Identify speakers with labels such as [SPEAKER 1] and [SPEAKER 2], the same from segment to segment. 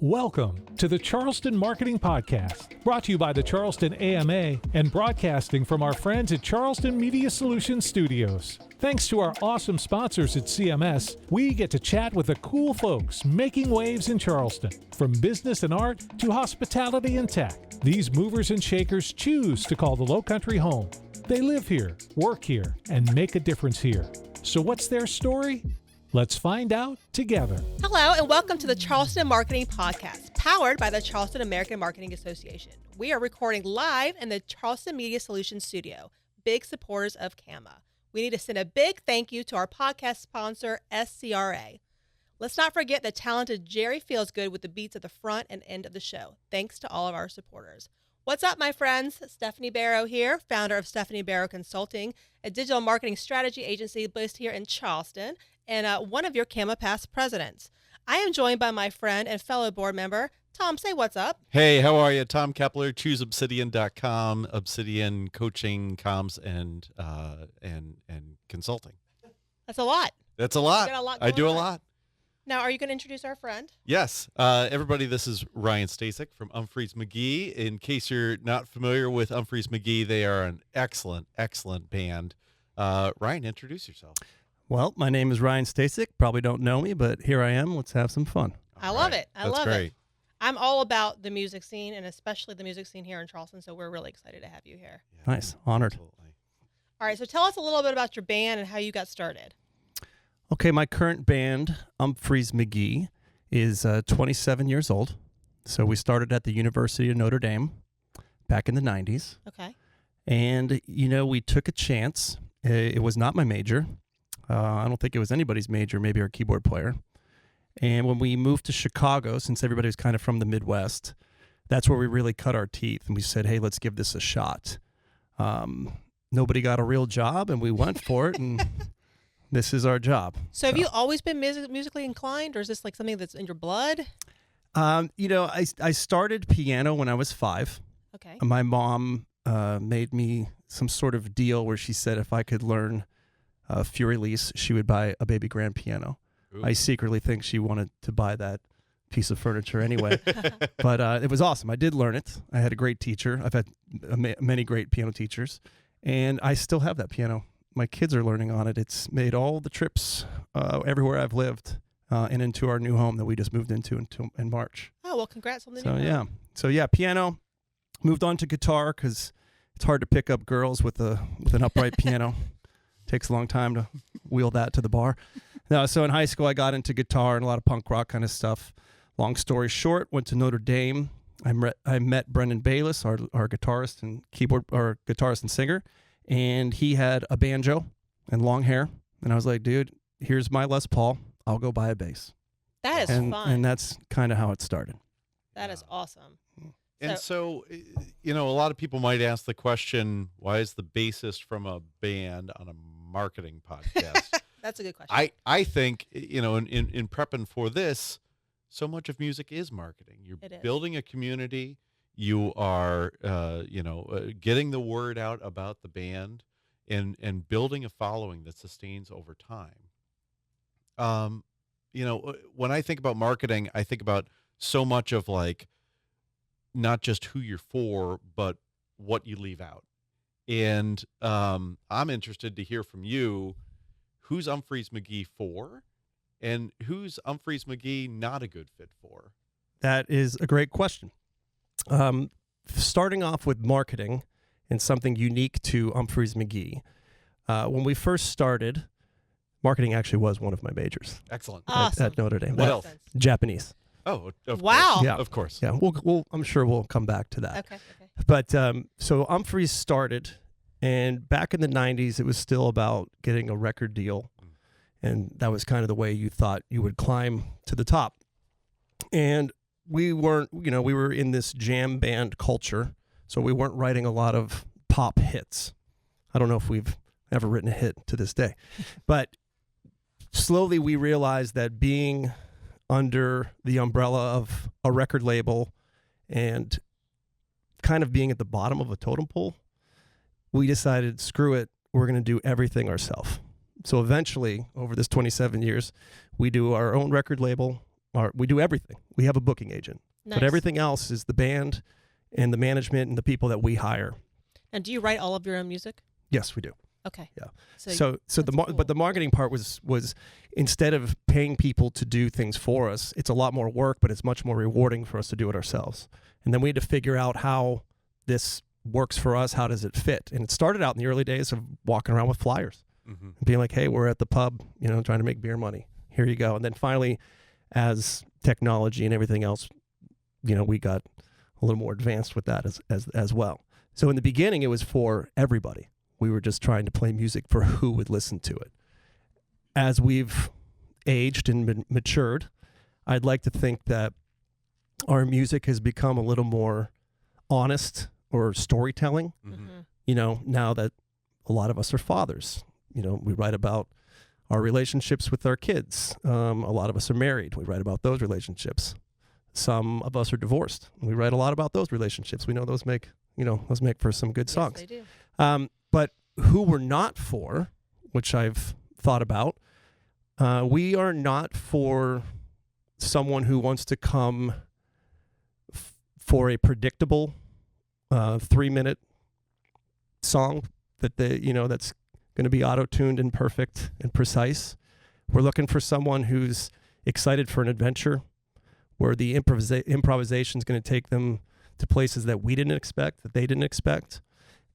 [SPEAKER 1] Welcome to the Charleston Marketing Podcast, brought to you by the Charleston AMA and broadcasting from our friends at Charleston Media Solutions Studios. Thanks to our awesome sponsors at CMS, we get to chat with the cool folks making waves in Charleston. From business and art to hospitality and tech, these movers and shakers choose to call the Lowcountry home. They live here, work here, and make a difference here. So what's their story? Let's find out together.
[SPEAKER 2] Hello, and welcome to the Charleston Marketing Podcast, powered by the Charleston American Marketing Association. We are recording live in the Charleston Media Solutions Studio, big supporters of CAMA. We need to send a big thank you to our podcast sponsor, SCRA. Let's not forget the talented Jerry Feelsgood with the beats at the front and end of the show. Thanks to all of our supporters. What's up, my friends? Stephanie Barrow here, founder of Stephanie Barrow Consulting, a digital marketing strategy agency based here in Charleston, and one of your CAMA past presidents. I am joined by my friend and fellow board member, Tom. Say what's up.
[SPEAKER 3] Hey, how are you? Tom Kepler, ChooseObsidian.com, Obsidian coaching, comms, and consulting.
[SPEAKER 2] That's a lot.
[SPEAKER 3] That's a lot.
[SPEAKER 2] You got a lot
[SPEAKER 3] I do
[SPEAKER 2] going
[SPEAKER 3] a
[SPEAKER 2] on.
[SPEAKER 3] lot.
[SPEAKER 2] Now, are you going to introduce our friend?
[SPEAKER 3] Yes. Everybody, this is Ryan Stasik from Umphrey's McGee. In case you're not familiar with Umphrey's McGee, they are an excellent, excellent band. Ryan, introduce yourself.
[SPEAKER 4] Well, my name is Ryan Stasik. Probably don't know me, but here I am. Let's have some fun.
[SPEAKER 2] I love it. I
[SPEAKER 3] That's
[SPEAKER 2] love
[SPEAKER 3] great.
[SPEAKER 2] it. I'm all about the music scene, and especially the music scene here in Charleston, so we're really excited to have you here.
[SPEAKER 3] Yeah,
[SPEAKER 4] Nice. Honored.
[SPEAKER 3] absolutely.
[SPEAKER 2] All right, so tell us a little bit about your band and how you got started.
[SPEAKER 4] Okay, my current band, Umphrey's McGee, is 27 years old. So we started at the University of Notre Dame back in the 90s.
[SPEAKER 2] Okay.
[SPEAKER 4] And, you know, we took a chance. It was not my major. I don't think it was anybody's major, maybe our keyboard player. And when we moved to Chicago, since everybody was kind of from the Midwest, that's where we really cut our teeth. And we said, hey, let's give this a shot. Nobody got a real job, and we went for it, and this is our job.
[SPEAKER 2] So have you always been musically inclined, or is this like something that's in your blood?
[SPEAKER 4] You know, I started piano when I was 5.
[SPEAKER 2] Okay.
[SPEAKER 4] My mom made me some sort of deal where she said if I could learn Fury Lease, she would buy a baby grand piano.
[SPEAKER 3] Ooh.
[SPEAKER 4] I secretly think she wanted to buy that piece of furniture anyway. But it was awesome. I did learn it. I had a great teacher. I've had many great piano teachers, and I still have that piano. My kids are learning on it. It's made all the trips everywhere I've lived and into our new home that we just moved into in March.
[SPEAKER 2] Oh, well, congrats on the new
[SPEAKER 4] So
[SPEAKER 2] home.
[SPEAKER 4] yeah, piano. Moved on to guitar because it's hard to pick up girls with an upright piano. Takes a long time to wheel that to the bar. No, so in high school I got into guitar and a lot of punk rock kind of stuff. Long story short, went to Notre Dame. I met Brendan Bayless, our guitarist and guitarist and singer, and he had a banjo and long hair. And I was like, dude, here's my Les Paul. I'll go buy a bass.
[SPEAKER 2] That is
[SPEAKER 4] and,
[SPEAKER 2] fun.
[SPEAKER 4] And that's kind of how it started.
[SPEAKER 2] That is awesome.
[SPEAKER 3] And so, you know, a lot of people might ask the question, why is the bassist from a band on a marketing podcast?
[SPEAKER 2] That's a good question.
[SPEAKER 3] I think, you know, in prepping for this, so much of music is marketing. You're
[SPEAKER 2] It is.
[SPEAKER 3] building a community. You are, getting the word out about the band and building a following that sustains over time. You know, when I think about marketing, I think about so much of like, not just who you're for, but what you leave out. And I'm interested to hear from you, who's Umphrey's McGee for, and who's Umphrey's McGee not a good fit for?
[SPEAKER 4] That is a great question. Starting off with marketing and something unique to Umphrey's McGee. When we first started, marketing actually was one of my majors
[SPEAKER 3] Excellent.
[SPEAKER 2] Awesome.
[SPEAKER 4] at Notre Dame.
[SPEAKER 3] What else?
[SPEAKER 4] Japanese.
[SPEAKER 3] Oh, of
[SPEAKER 2] Wow.
[SPEAKER 3] course.
[SPEAKER 4] Yeah.
[SPEAKER 3] Of course.
[SPEAKER 4] Yeah, I'm sure we'll come back to that.
[SPEAKER 2] Okay.
[SPEAKER 4] But so Umphrey's started, and back in the 90s, it was still about getting a record deal. And that was kind of the way you thought you would climb to the top. And we weren't, you know, we were in this jam band culture, so we weren't writing a lot of pop hits. I don't know if we've ever written a hit to this day. But slowly we realized that being under the umbrella of a record label and kind of being at the bottom of a totem pole, we decided, screw it, we're going to do everything ourselves. So eventually, over this 27 years, we do our own record label. we do everything. We have a booking agent,
[SPEAKER 2] Nice.
[SPEAKER 4] but everything else is the band and the management and the people that we hire.
[SPEAKER 2] And do you write all of your own music?
[SPEAKER 4] Yes, we do.
[SPEAKER 2] Okay.
[SPEAKER 4] Yeah.
[SPEAKER 2] So
[SPEAKER 4] But the marketing part was instead of paying people to do things for us, it's a lot more work, but it's much more rewarding for us to do it ourselves. And then we had to figure out how this works for us. How does it fit? And it started out in the early days of walking around with flyers, being like, "Hey, we're at the pub, trying to make beer money. Here you go." And then finally, as technology and everything else, we got a little more advanced with that as well. So in the beginning, it was for everybody. We were just trying to play music for who would listen to it. As we've aged and matured, I'd like to think that our music has become a little more honest or storytelling. Now that a lot of us are fathers, we write about our relationships with our kids. A lot of us are married. We write about those relationships. Some of us are divorced. We write a lot about those relationships. We know those make for some good songs.
[SPEAKER 2] Yes, they do.
[SPEAKER 4] But who we're not for, which I've thought about, we are not for someone who wants to come for a predictable 3-minute song that that's going to be auto-tuned and perfect and precise. We're looking for someone who's excited for an adventure, where the improvisation is going to take them to places that we didn't expect, that they didn't expect,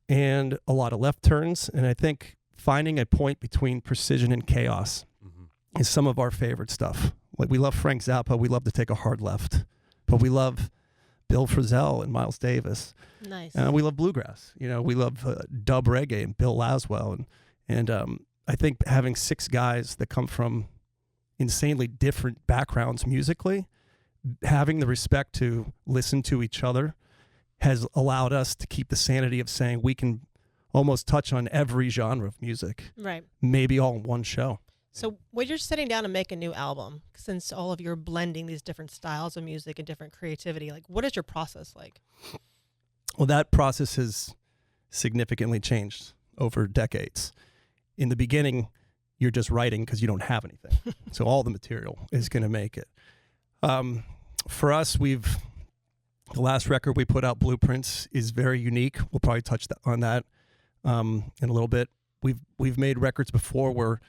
[SPEAKER 4] and a lot of left turns. And I think finding a point between precision and chaos is some of our favorite stuff. Like, we love Frank Zappa. We love to take a hard left, but we love Bill Frisell and Miles Davis.
[SPEAKER 2] Nice.
[SPEAKER 4] We love bluegrass. We love dub reggae and Bill Laswell. And I think having 6 guys that come from insanely different backgrounds musically, having the respect to listen to each other, has allowed us to keep the sanity of saying we can almost touch on every genre of music.
[SPEAKER 2] Right.
[SPEAKER 4] Maybe all in one show.
[SPEAKER 2] So when you're sitting down to make a new album, since all of you are blending these different styles of music and different creativity, like, what is your process like?
[SPEAKER 4] Well, that process has significantly changed over decades. In the beginning, you're just writing because you don't have anything. So all the material is going to make it. For us, the last record we put out, Blueprints, is very unique. We'll probably touch on that in a little bit. We've made records before where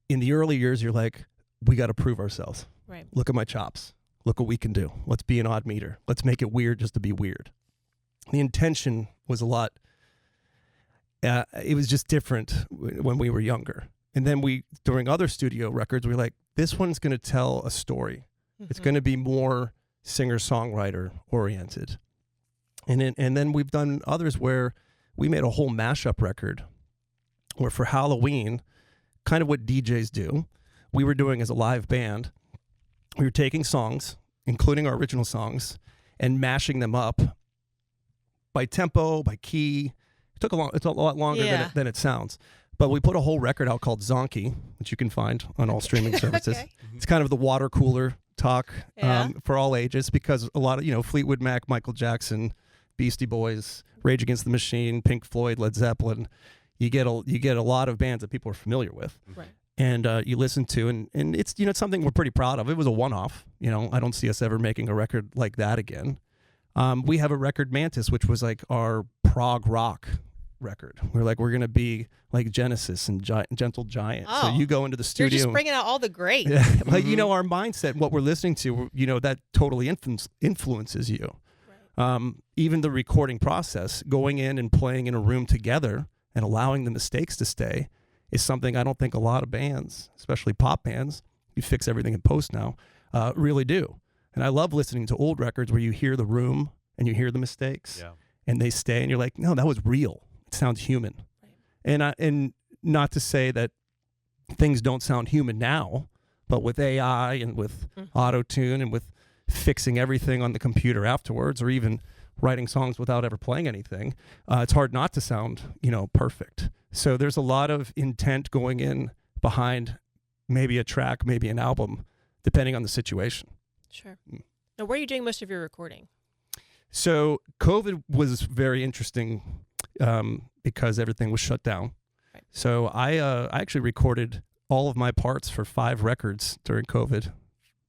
[SPEAKER 4] in the early years, you're like, we got to prove ourselves.
[SPEAKER 2] Right.
[SPEAKER 4] Look at my chops. Look what we can do. Let's be an odd meter. Let's make it weird just to be weird. The intention was a lot. It was just different when we were younger. And then during other studio records, we were like, this one's going to tell a story. It's going to be more singer-songwriter oriented. And then we've done others where we made a whole mashup record where for Halloween, kind of what DJs do, we were doing as a live band. We were taking songs, including our original songs, and mashing them up by tempo, by key. It's a lot longer than it sounds. But we put a whole record out called Zonky, which you can find on all streaming services.
[SPEAKER 2] Okay.
[SPEAKER 4] It's kind of the water cooler talk for all ages, because a lot of, Fleetwood Mac, Michael Jackson, Beastie Boys, Rage Against the Machine, Pink Floyd, Led Zeppelin. You get a lot of bands that people are familiar with.
[SPEAKER 2] Right.
[SPEAKER 4] And you listen to, and it's it's something we're pretty proud of. It was a one-off. I don't see us ever making a record like that again. We have a record, Mantis, which was like our prog rock record. We're going to be like Genesis and Gentle Giant.
[SPEAKER 2] Oh,
[SPEAKER 4] so you go into the studio.
[SPEAKER 2] You're just bringing out all the greats.
[SPEAKER 4] Like, our mindset, what we're listening to, that totally influences you. Right. Even the recording process, going in and playing in a room together and allowing the mistakes to stay, is something I don't think a lot of bands, especially pop bands, you fix everything in post now, really do. And I love listening to old records where you hear the room and you hear the mistakes and they stay, and you're like, no, that was real. It sounds human. Right. And not to say that things don't sound human now, but with AI and with auto-tune and with fixing everything on the computer afterwards, or even writing songs without ever playing anything, it's hard not to sound, perfect. So there's a lot of intent going in behind maybe a track, maybe an album, depending on the situation.
[SPEAKER 2] Sure. Now, where are you doing most of your recording?
[SPEAKER 4] So COVID was very interesting because everything was shut down.
[SPEAKER 2] Right.
[SPEAKER 4] So I actually recorded all of my parts for 5 records during COVID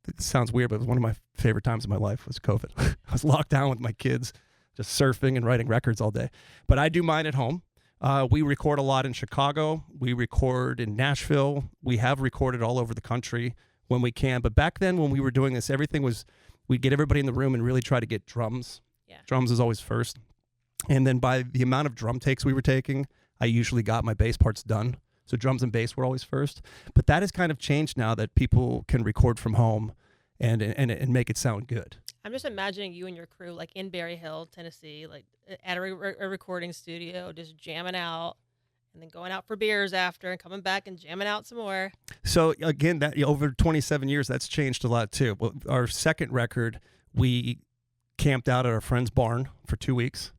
[SPEAKER 4] it sounds weird, but it was one of my favorite times of my life was COVID. I was locked down with my kids, just surfing and writing records all day. But I do mine at home. We record a lot in Chicago. We record in Nashville. We have recorded all over the country when we can. But back then when we were doing this, everything was, we'd get everybody in the room and really try to get drums.
[SPEAKER 2] Yeah.
[SPEAKER 4] Drums is always first. And then by the amount of drum takes we were taking, I usually got my bass parts done. So drums and bass were always first. But that has kind of changed now that people can record from home and make it sound good.
[SPEAKER 2] I'm just imagining you and your crew like in Berry Hill, Tennessee, like at a recording studio, just jamming out and then going out for beers after and coming back and jamming out some more.
[SPEAKER 4] So again, that over 27 years, that's changed a lot too. Well, our second record, we camped out at our friend's barn for 2 weeks.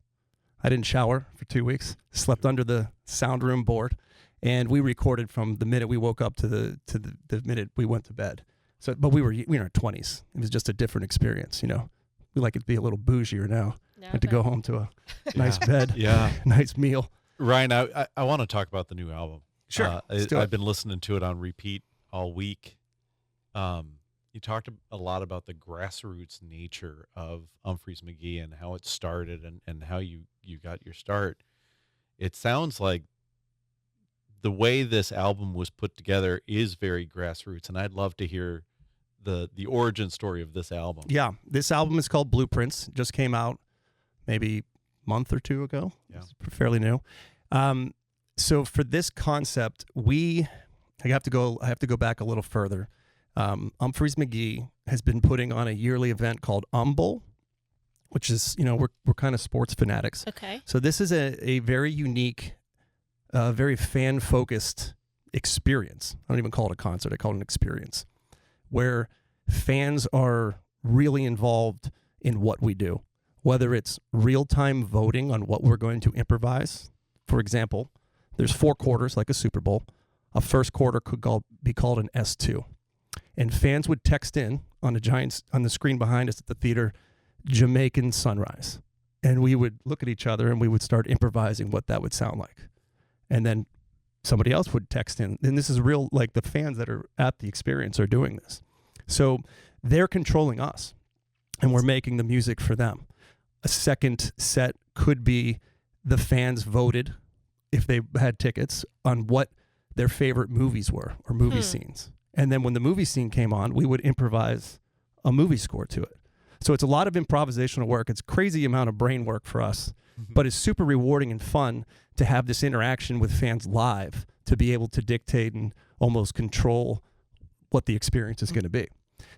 [SPEAKER 4] I didn't shower for 2 weeks, slept under the sound room board, and we recorded from the minute we woke up to the minute we went to bed. So, but we were in our 20s. It was just a different experience, you know. We like it to be a little bougier now.
[SPEAKER 2] No,
[SPEAKER 4] and to go home to a nice bed,
[SPEAKER 3] Yeah.
[SPEAKER 4] nice meal.
[SPEAKER 3] Ryan, I want to talk about the new album.
[SPEAKER 4] Sure. Let's do it.
[SPEAKER 3] I've been listening to it on repeat all week. You talked a lot about the grassroots nature of Umphrey's McGee and how it started and how you got your start. It sounds like the way this album was put together is very grassroots, and I'd love to hear the origin story of this album.
[SPEAKER 4] Yeah, this album is called Blueprints. It just came out maybe a month or two ago.
[SPEAKER 3] Yeah.
[SPEAKER 4] It's fairly new. So for this concept, I have to go back a little further. Umphrey's McGee has been putting on a yearly event called Bowl, which is, you know, we're kind of sports fanatics.
[SPEAKER 2] Okay.
[SPEAKER 4] So this is a very unique, very fan-focused experience. I don't even call it a concert. I call it an experience where fans are really involved in what we do, whether it's real-time voting on what we're going to improvise. For example, there's 4 quarters like a Super Bowl. A first quarter could be called an S2. And fans would text in on the screen behind us at the theater, Jamaican Sunrise. And we would look at each other and we would start improvising what that would sound like. And then somebody else would text in. And this is real, like the fans that are at the experience are doing this. So they're controlling us and we're making the music for them. A second set could be the fans voted, if they had tickets, on what their favorite movies were or movie scenes. And then when the movie scene came on, we would improvise a movie score to it. So it's a lot of improvisational work. It's crazy amount of brain work for us, but it's super rewarding and fun to have this interaction with fans live, to be able to dictate and almost control what the experience is going to be.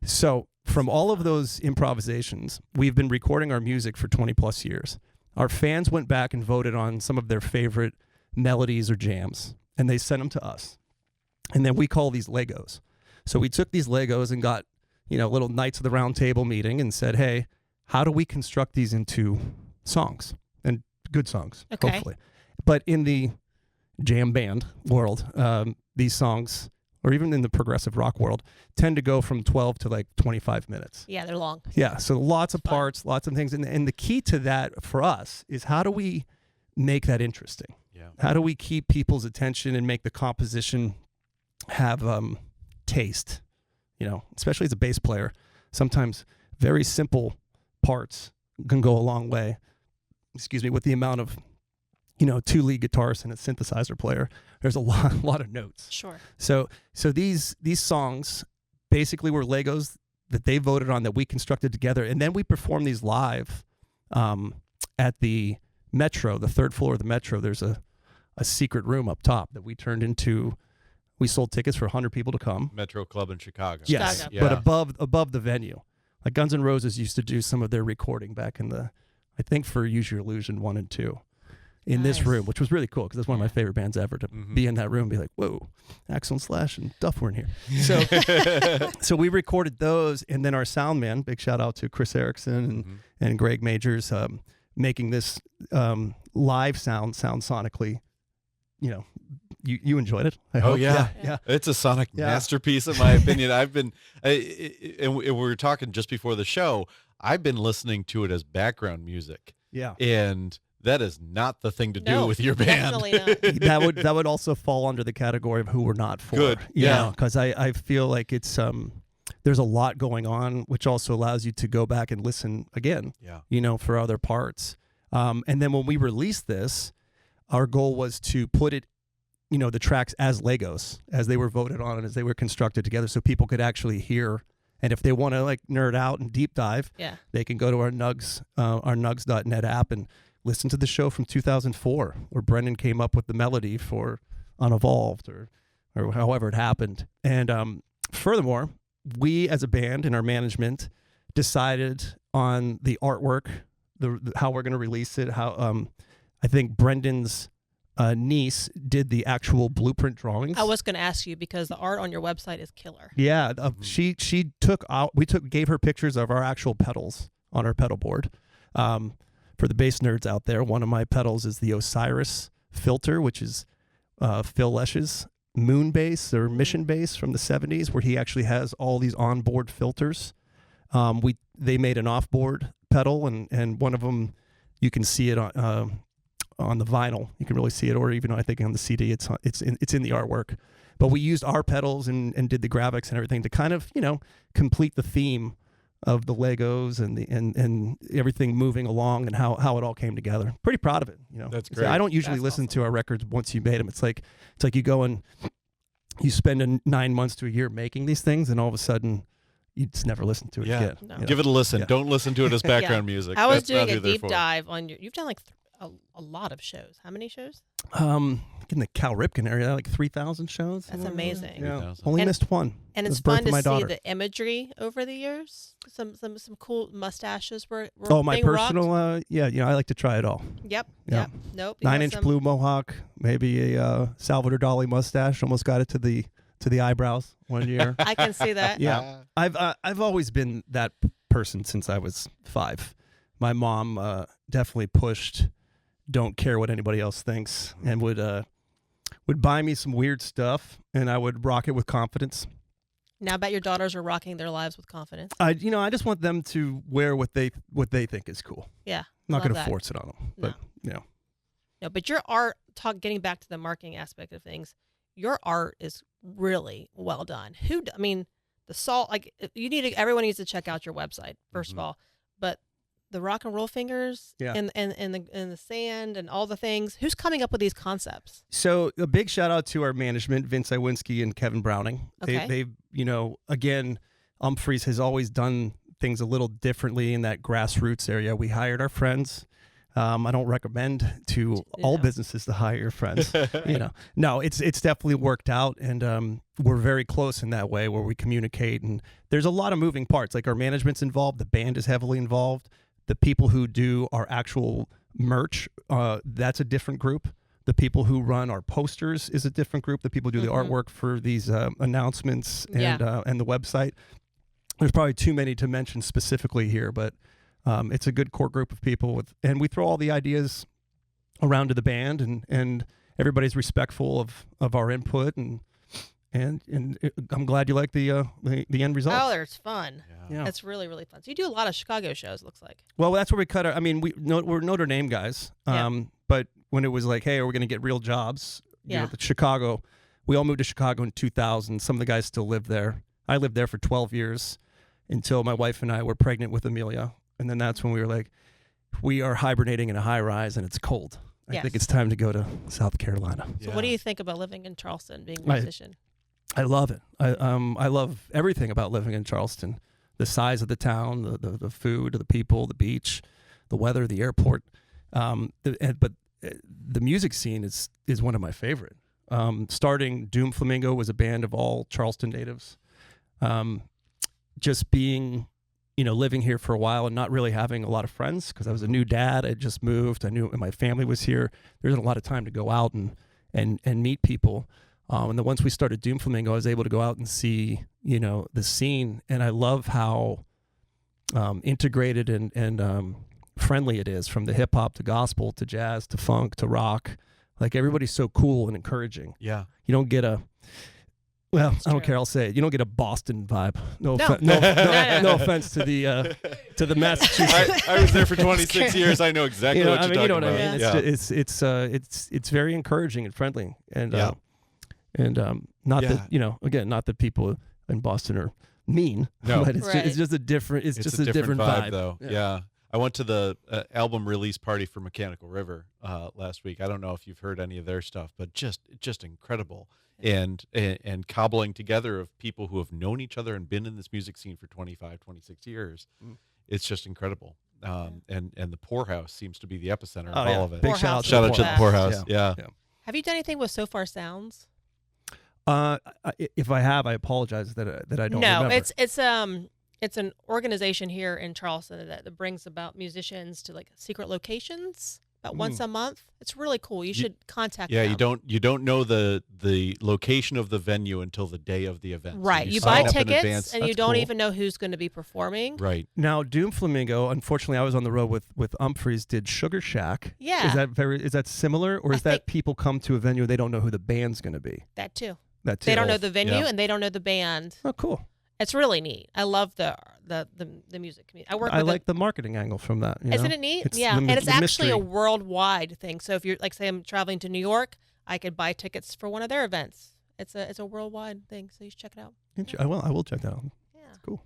[SPEAKER 4] So from all of those improvisations, we've been recording our music for 20 plus years. Our fans went back and voted on some of their favorite melodies or jams, and they sent them to us. And then we call these Legos. So we took these Legos and got, you know, little Knights of the Round Table meeting and said, hey, how do we construct these into songs? And good songs, hopefully. But in the jam band world, these songs, or even in the progressive rock world, tend to go from 12 to like 25 minutes.
[SPEAKER 2] Yeah, they're long.
[SPEAKER 4] Yeah, so lots of parts, lots of things. And the key to that for us is how do we make that interesting?
[SPEAKER 3] Yeah.
[SPEAKER 4] How do we keep people's attention and make the composition have taste? You know, especially as a bass player, sometimes very simple parts can go a long way. Excuse me, with the amount of, you know, 2 lead guitarists and a synthesizer player, there's a lot of notes.
[SPEAKER 2] Sure.
[SPEAKER 4] So these songs basically were Legos that they voted on that we constructed together, and then we performed these live at the Metro, the 3rd floor of the Metro. There's a secret room up top that we turned into. We sold tickets for 100 people to come.
[SPEAKER 3] Metro Club in Chicago.
[SPEAKER 4] Yes,
[SPEAKER 2] Chicago.
[SPEAKER 4] but above the venue. Like Guns N' Roses used to do some of their recording back in I think for Use Your Illusion 1 and 2 in this
[SPEAKER 2] Nice.
[SPEAKER 4] room, which was really cool because that's one of my favorite bands ever to be in that room and be like, whoa, Axl and Slash and Duff were in here. So, so we recorded those, and then our sound man, big shout out to Chris Erickson and Greg Majors, making this live sound sonically, you know, you enjoyed it. I hope.
[SPEAKER 3] Yeah. It's a sonic
[SPEAKER 4] Yeah.
[SPEAKER 3] masterpiece, in my opinion. And we were talking just before the show. I've been listening to it as background music.
[SPEAKER 4] Yeah.
[SPEAKER 3] And that is not the thing to do
[SPEAKER 2] No,
[SPEAKER 3] with your band.
[SPEAKER 2] definitely not.
[SPEAKER 4] that would also fall under the category of who we're not for.
[SPEAKER 3] Good.
[SPEAKER 4] You
[SPEAKER 3] Yeah.
[SPEAKER 4] know, because I feel like it's there's a lot going on, which also allows you to go back and listen again, for other parts. And then when we released this, our goal was to put it, the tracks as Legos, as they were voted on and as they were constructed together, so people could actually hear. And if they want to like nerd out and deep dive, they can go to our nugs.net app and listen to the show from 2004, where Brendan came up with the melody for Unevolved or however it happened. And furthermore, we as a band and our management decided on the artwork, how we're going to release it. How I think Brendan's niece did the actual blueprint drawings.
[SPEAKER 2] I was going to ask you because the art on your website is killer.
[SPEAKER 4] Yeah, she gave her pictures of our actual pedals on our pedal board. For the bass nerds out there, one of my pedals is the Osiris filter, which is Phil Lesch's Moon bass or Mission bass from the 70s, where he actually has all these onboard filters. They made an off-board pedal, and one of them you can see it on the vinyl. You can really see it, or even I think on the CD, it's in the artwork. But we used our pedals and did the graphics and everything to kind of complete the theme of the Legos and everything moving along and how it all came together. Pretty proud of it.
[SPEAKER 3] That's great.
[SPEAKER 4] I don't usually listen to our records once you made them. It's like you go and you spend 9 months to a year making these things, and all of a sudden you just never listen to it again.
[SPEAKER 2] No.
[SPEAKER 3] Give it a listen. Don't listen to it as background music.
[SPEAKER 2] I was doing a deep dive on you've done like a lot of shows. How many shows?
[SPEAKER 4] In the Cal Ripken area, like 3,000 shows.
[SPEAKER 2] That's amazing.
[SPEAKER 4] Yeah. Only missed one.
[SPEAKER 2] And it's fun to see the imagery over the years. Some cool mustaches were
[SPEAKER 4] my
[SPEAKER 2] being
[SPEAKER 4] personal
[SPEAKER 2] rocked.
[SPEAKER 4] I like to try it all.
[SPEAKER 2] Yep. Nope.
[SPEAKER 4] 9-inch blue mohawk, maybe a Salvador Dali mustache. Almost got it to the eyebrows one year.
[SPEAKER 2] I can see that.
[SPEAKER 4] Yeah. I've always been that person since I was 5. My mom definitely pushed don't care what anybody else thinks, and would buy me some weird stuff, and I would rock it with confidence.
[SPEAKER 2] Now I bet your daughters are rocking their lives with confidence.
[SPEAKER 4] I just want them to wear what they think is cool.
[SPEAKER 2] Yeah.
[SPEAKER 4] I'm not going to force it on them, but
[SPEAKER 2] No, but your art, getting back to the marketing aspect of things, your art is really well done. The salt, like everyone needs to check out your website first of all, but the rock and roll fingers and the sand and all the things. Who's coming up with these concepts?
[SPEAKER 4] So a big shout out to our management, Vince Iwinski and Kevin Browning.
[SPEAKER 2] Okay.
[SPEAKER 4] They've again, Umphrey's has always done things a little differently in that grassroots area. We hired our friends. I don't recommend to all businesses to hire your friends. No, it's definitely worked out, and we're very close in that way where we communicate. And there's a lot of moving parts. Like our management's involved, the band is heavily involved. The people who do our actual merch, that's a different group. The people who run our posters is a different group. The people who do the artwork for these announcements and the website. There's probably too many to mention specifically here, but it's a good core group of people and we throw all the ideas around to the band, and everybody's respectful of our input, and I'm glad you like the end result.
[SPEAKER 2] Oh, it's fun. Yeah. It's really, really fun. So you do a lot of Chicago shows, looks like.
[SPEAKER 4] Well, that's where we cut our. We're Notre Dame guys. But when it was like, hey, are we going to get real jobs? Chicago. We all moved to Chicago in 2000. Some of the guys still live there. I lived there for 12 years until my wife and I were pregnant with Amelia, and then that's when we were like, we are hibernating in a high rise and it's cold. I think it's time to go to South Carolina.
[SPEAKER 2] So what do you think about living in Charleston, being a musician?
[SPEAKER 4] I love it. I love everything about living in Charleston. The size of the town, the food, the people, the beach, the weather, the airport. But the music scene is one of my favorite. Starting Doom Flamingo was a band of all Charleston natives. Just being, living here for a while and not really having a lot of friends because I was a new dad. I just moved. I knew my family was here. There isn't a lot of time to go out and meet people. And then once we started Doom Flamingo, I was able to go out and see, the scene. And I love how integrated and friendly it is, from the hip hop to gospel to jazz to funk to rock. Like everybody's so cool and encouraging.
[SPEAKER 3] Yeah.
[SPEAKER 4] You don't get I don't care. I'll say it. You don't get a Boston vibe. No offense to the Massachusetts.
[SPEAKER 3] I was there for 26 years. I know exactly what you're talking
[SPEAKER 4] you know what
[SPEAKER 3] about.
[SPEAKER 4] I mean. It's very encouraging and friendly, and not that not that people in Boston are mean,
[SPEAKER 3] No.
[SPEAKER 4] but it's,
[SPEAKER 2] Right.
[SPEAKER 4] it's just a different. It's just
[SPEAKER 3] a
[SPEAKER 4] a different vibe,
[SPEAKER 3] though. Yeah. I went to the album release party for Mechanical River last week. I don't know if you've heard any of their stuff, but just incredible. And cobbling together of people who have known each other and been in this music scene for 25, 26 years. It's just incredible. And the Poorhouse seems to be the epicenter of all of it.
[SPEAKER 4] Big shout
[SPEAKER 2] Poorhouse
[SPEAKER 4] out
[SPEAKER 3] Shout out to the Poorhouse. Yeah.
[SPEAKER 2] Have you done anything with So Far Sounds?
[SPEAKER 4] If I have, I apologize that I don't
[SPEAKER 2] No,
[SPEAKER 4] remember.
[SPEAKER 2] it's an organization here in Charleston that brings about musicians to like secret locations about once a month. It's really cool. You should contact them.
[SPEAKER 3] You don't know the location of the venue until the day of the event. So
[SPEAKER 2] Right. You
[SPEAKER 3] sign
[SPEAKER 2] buy
[SPEAKER 3] up in
[SPEAKER 2] tickets
[SPEAKER 3] advance.
[SPEAKER 2] and you
[SPEAKER 4] That's
[SPEAKER 2] don't
[SPEAKER 4] cool.
[SPEAKER 2] even know who's going to be performing.
[SPEAKER 3] Right.
[SPEAKER 4] Now, Doom Flamingo, unfortunately, I was on the road with Umphrey's, did Sugar Shack.
[SPEAKER 2] Yeah.
[SPEAKER 4] Is that similar, or
[SPEAKER 2] I
[SPEAKER 4] is that
[SPEAKER 2] think-
[SPEAKER 4] people come to a venue they don't know who the band's going to be?
[SPEAKER 2] That too.
[SPEAKER 4] That too.
[SPEAKER 2] They don't know the venue
[SPEAKER 3] Yeah.
[SPEAKER 2] and they don't know the band.
[SPEAKER 4] Oh, cool.
[SPEAKER 2] It's really neat. I love the music community. I work
[SPEAKER 4] I
[SPEAKER 2] with
[SPEAKER 4] like the marketing angle from that. You
[SPEAKER 2] Isn't
[SPEAKER 4] know?
[SPEAKER 2] it neat?
[SPEAKER 4] It's
[SPEAKER 2] Yeah.
[SPEAKER 4] the
[SPEAKER 2] And it's
[SPEAKER 4] the
[SPEAKER 2] actually a
[SPEAKER 4] mystery.
[SPEAKER 2] worldwide thing. So if you're like, say I'm traveling to New York, I could buy tickets for one of their events. It's a worldwide thing. So you should check it out.
[SPEAKER 4] I will check that out.
[SPEAKER 2] Yeah.
[SPEAKER 4] Cool.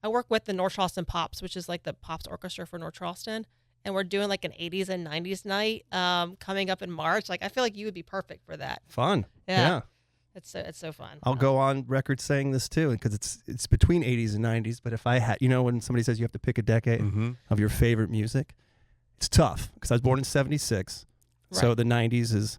[SPEAKER 2] I work with the North Charleston Pops, which is like the Pops Orchestra for North Charleston. And we're doing like an 80s and 90s night coming up in March. Like I feel like you would be perfect for that.
[SPEAKER 4] Fun.
[SPEAKER 2] Yeah. It's so fun.
[SPEAKER 4] I'll go on record saying this too, because it's between 80s and 90s. But if I had, when somebody says you have to pick a decade of your favorite music, it's tough because I was born in '76, so
[SPEAKER 2] Right.
[SPEAKER 4] the '90s is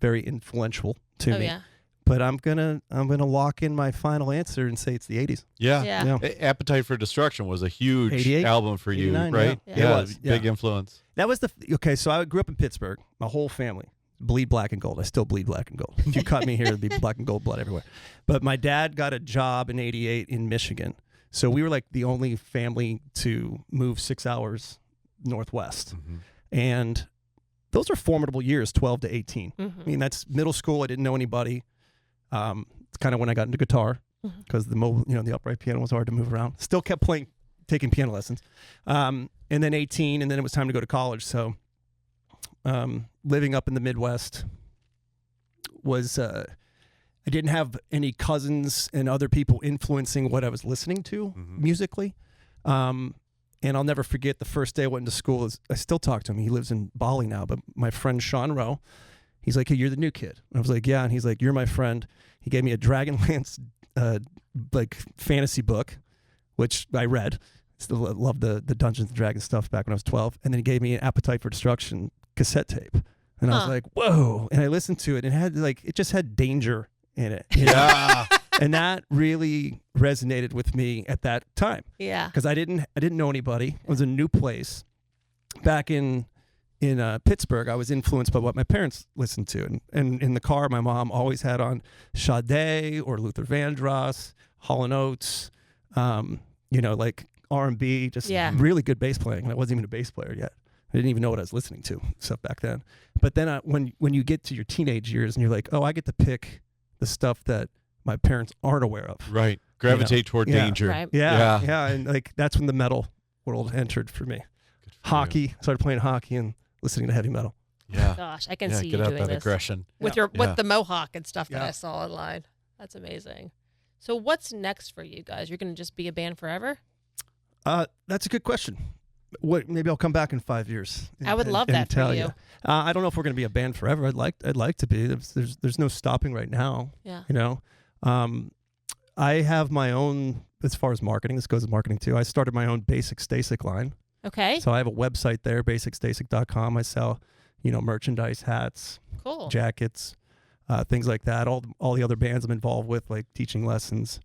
[SPEAKER 4] very influential to
[SPEAKER 2] Oh
[SPEAKER 4] me.
[SPEAKER 2] yeah.
[SPEAKER 4] But I'm gonna lock in my final answer and say it's the '80s.
[SPEAKER 3] Yeah.
[SPEAKER 2] Yeah.
[SPEAKER 3] Appetite for Destruction was a huge
[SPEAKER 4] 88,
[SPEAKER 3] album for you,
[SPEAKER 4] 89,
[SPEAKER 3] right?
[SPEAKER 2] yeah.
[SPEAKER 4] It was,
[SPEAKER 3] big
[SPEAKER 4] yeah.
[SPEAKER 3] influence.
[SPEAKER 4] That was okay. So I grew up in Pittsburgh. My whole family bleed black and gold. I still bleed black and gold. If you cut me here, it'd be black and gold blood everywhere. But my dad got a job in '88 in Michigan, so we were like the only family to move 6 hours northwest, and those are formidable years, 12 to 18. I mean, that's middle school. I didn't know anybody. It's kind of when I got into guitar because the upright piano was hard to move around. Still kept taking piano lessons, and then 18, and then it was time to go to college. So. Living up in the Midwest was I didn't have any cousins and other people influencing what I was listening to musically. And I'll never forget the first day I went into school. I still talk to him. He lives in Bali now, but my friend Sean Rowe, he's like, "Hey, you're the new kid." And I was like, "Yeah." And he's like, "You're my friend." He gave me a Dragonlance like fantasy book, which I read. Still loved the Dungeons and Dragons stuff back when I was 12. And then he gave me an Appetite for Destruction cassette tape. And I was like, whoa. And I listened to it and it just had danger in it. You know?
[SPEAKER 3] Yeah.
[SPEAKER 4] And that really resonated with me at that time.
[SPEAKER 2] Yeah.
[SPEAKER 4] Because I didn't know anybody. It was a new place. Back in Pittsburgh, I was influenced by what my parents listened to. And in the car, my mom always had on Sade or Luther Vandross, Hall & Oates, like R&B, just really good bass playing. And I wasn't even a bass player yet. I didn't even know what I was listening to, stuff back then. But then when you get to your teenage years and you're like, oh, I get to pick the stuff that my parents aren't aware of.
[SPEAKER 3] Right. Gravitate toward danger.
[SPEAKER 2] Right.
[SPEAKER 4] Yeah. And like that's when the metal world entered for me. Hockey. Started playing hockey and listening to heavy metal.
[SPEAKER 3] Yeah.
[SPEAKER 2] Gosh, I can
[SPEAKER 3] Yeah,
[SPEAKER 2] see you
[SPEAKER 3] get out
[SPEAKER 2] doing
[SPEAKER 3] that
[SPEAKER 2] this
[SPEAKER 3] aggression.
[SPEAKER 2] with with the mohawk and stuff that
[SPEAKER 4] Yeah.
[SPEAKER 2] I saw online. That's amazing. So what's next for you guys? You're going to just be a band forever?
[SPEAKER 4] That's a good question. Maybe I'll come back in 5 years.
[SPEAKER 2] I would love that for
[SPEAKER 4] tell
[SPEAKER 2] you.
[SPEAKER 4] I don't know if we're going to be a band forever. I'd like to be. There's no stopping right now.
[SPEAKER 2] Yeah.
[SPEAKER 4] I have my own, as far as marketing, this goes to marketing too. I started my own Basic Stasik line.
[SPEAKER 2] Okay.
[SPEAKER 4] So I have a website there, basicstasik.com. I sell, merchandise, hats,
[SPEAKER 2] Cool.
[SPEAKER 4] jackets, things like that. All the other bands I'm involved with, like teaching lessons,